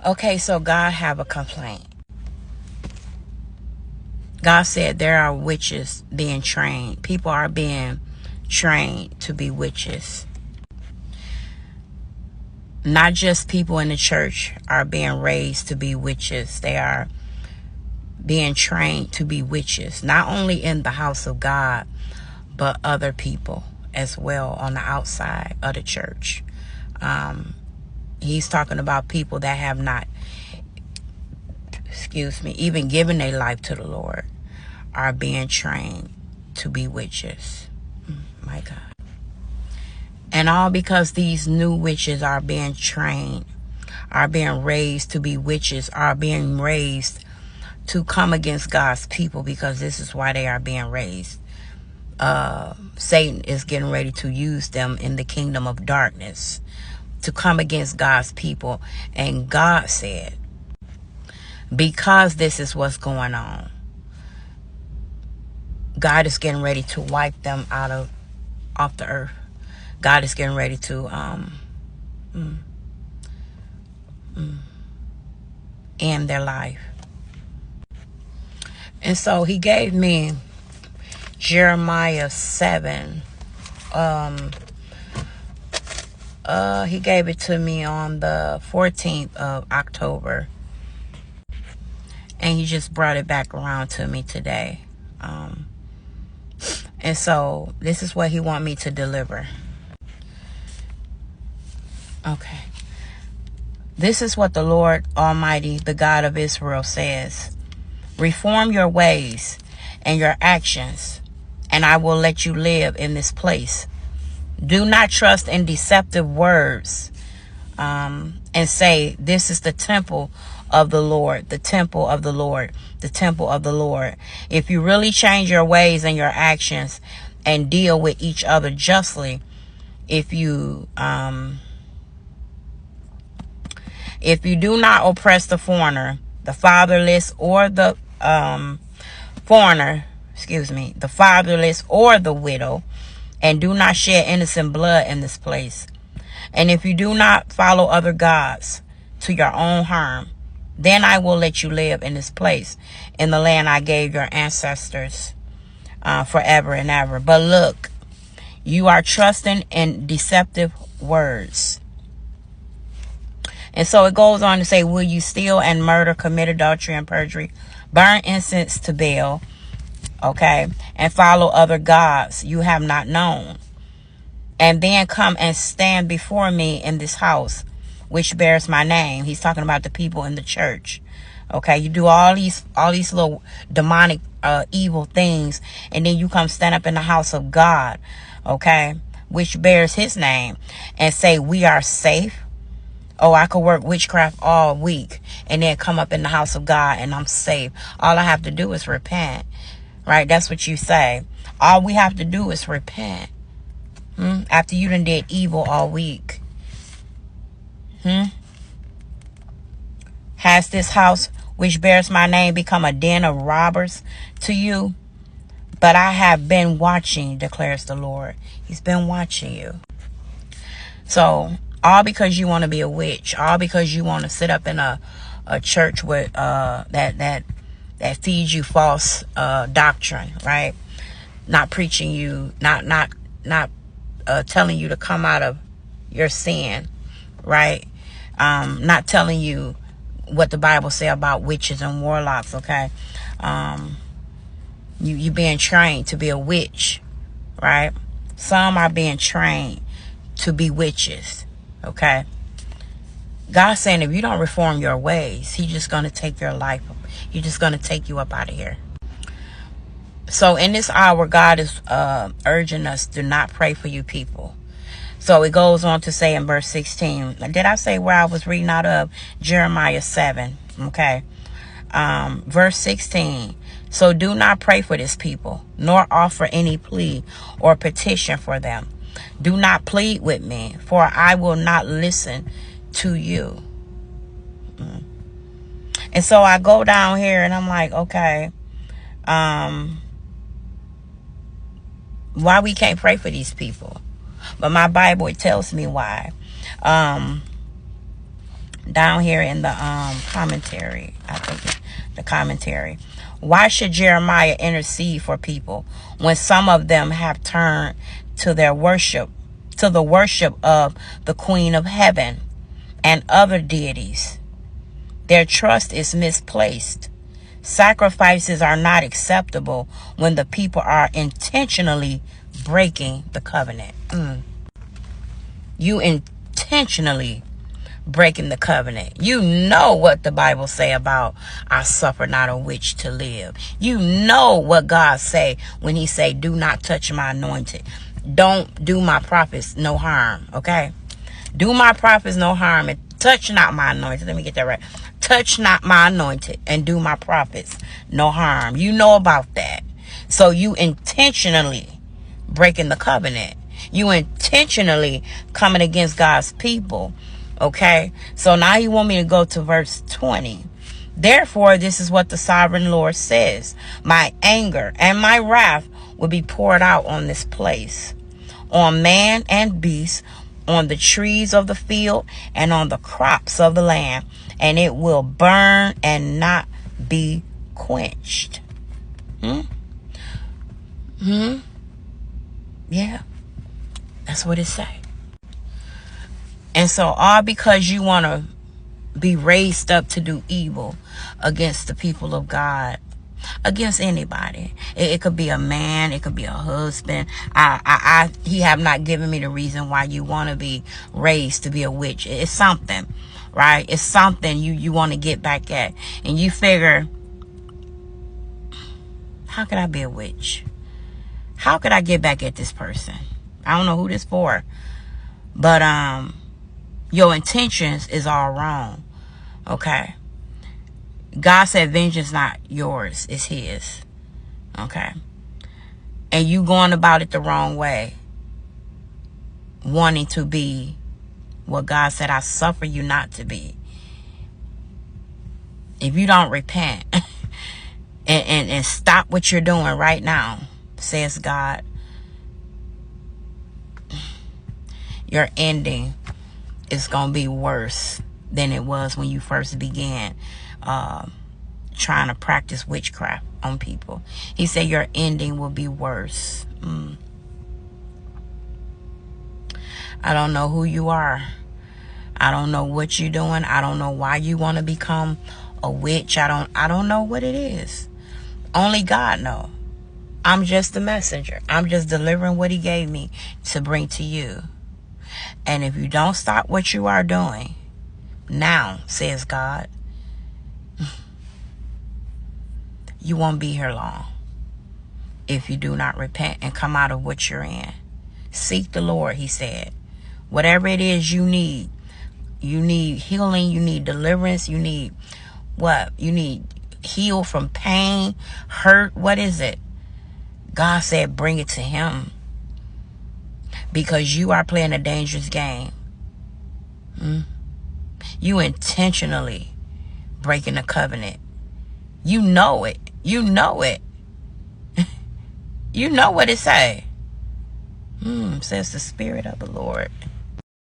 Okay, so God have a complaint. God said there are witches being trained. People are being trained to be witches. Not just people in the church are being raised to be witches. They are being trained to be witches. Not only in the house of God, but other people as well on the outside of the church. He's talking about people that have not, even given their life to the Lord, are being trained to be witches. My God. And all because these new witches are being trained, are being raised to be witches, are being raised to come against God's people, because this is why they are being raised. Satan is getting ready to use them in the kingdom of darkness to come against God's people. And God said, because this is what's going on, God is getting ready to wipe them off the earth. God is getting ready to end their life. And so he gave me Jeremiah 7. He gave it to me on the 14th of October. And he just brought it back around to me today. And so this is what he want me to deliver. Okay. This is what the Lord Almighty, the God of Israel, says. Reform your ways and your actions, and I will let you live in this place. Do not trust in deceptive words and say, this is the temple of the Lord, the temple of the Lord, the temple of the Lord. If you really change your ways and your actions and deal with each other justly, if you do not oppress the foreigner, the fatherless, or the the fatherless or the widow, and do not shed innocent blood in this place, and if you do not follow other gods to your own harm, then I will let you live in this place, in the land I gave your ancestors forever and ever. But look, you are trusting in deceptive words. And so it goes on to say, will you steal and murder, commit adultery and perjury, burn incense to Baal, okay, and follow other gods you have not known, and then come and stand before me in this house, which bears my name? He's talking about the people in the church. Okay, you do all these little demonic, evil things, and then you come stand up in the house of God, okay, which bears his name, and say, we are safe. Oh, I could work witchcraft all week and then come up in the house of God and I'm safe. All I have to do is repent, right? That's what you say. All we have to do is repent. After you done did evil all week. Has this house which bears my name become a den of robbers to you? But I have been watching, declares the Lord. He's been watching you. So, all because you want to be a witch, all because you want to sit up in a church with that feeds you false doctrine, right? Not preaching you, not telling you to come out of your sin, right? Not telling you what the Bible say about witches and warlocks, okay? You being trained to be a witch, right? Some are being trained to be witches. Okay. God's saying if you don't reform your ways, he's just going to take your life. He's just going to take you up out of here. So in this hour, God is urging us to not pray for you people. So it goes on to say in verse 16. Did I say where I was reading out of? Jeremiah 7. Okay. Verse 16. So do not pray for this people, nor offer any plea or petition for them. Do not plead with me, for I will not listen to you. And so I go down here and I'm like, okay, why we can't pray for these people? But my Bible, it tells me why. down here in the commentary. I think it's the commentary. Why should Jeremiah intercede for people when some of them have turned to their worship, to the worship of the Queen of Heaven and other deities? Their trust is misplaced. Sacrifices are not acceptable when the people are intentionally breaking the covenant. You intentionally breaking the covenant. You know what the Bible say about I suffer not a witch to live. You know what God say when he say do not touch my anointed. Don't do my prophets no harm. Okay, do my prophets no harm and touch not my anointed. Let me get that right. Touch not my anointed and do my prophets no harm. You know about that. So you intentionally breaking the covenant. You intentionally coming against God's people. Okay. So now you want me to go to verse 20. Therefore, this is what the sovereign Lord says. My anger and my wrath will be poured out on this place, on man and beast, on the trees of the field and on the crops of the land, and it will burn and not be quenched. Yeah, that's what it say. And so all because you want to be raised up to do evil against the people of God, against anybody. It could be a man, it could be a husband. He have not given me the reason why you want to be raised to be a witch. It's something, right? It's something you want to get back at, and you figure, how could I be a witch? How could I get back at this person? I don't know who this for, but your intentions is all wrong. Okay. God said vengeance not yours, it's his. Okay. And you going about it the wrong way, wanting to be what God said I suffer you not to be. If you don't repent and stop what you're doing right now, says God, your ending is going to be worse than it was when you first began trying to practice witchcraft on people. He said your ending will be worse. I don't know who you are. I don't know what you're doing. I don't know why you want to become a witch. I don't know what it is. Only God knows. I'm just a messenger. I'm just delivering what he gave me to bring to you. And if you don't stop what you are doing now, says God, you won't be here long if you do not repent and come out of what you're in. Seek the Lord, he said. Whatever it is you need healing, you need deliverance, you need what? You need heal from pain, hurt. What is it? God said bring it to him, because you are playing a dangerous game. You intentionally breaking the covenant. You know it. You know it. You know what it say. Says the Spirit of the Lord.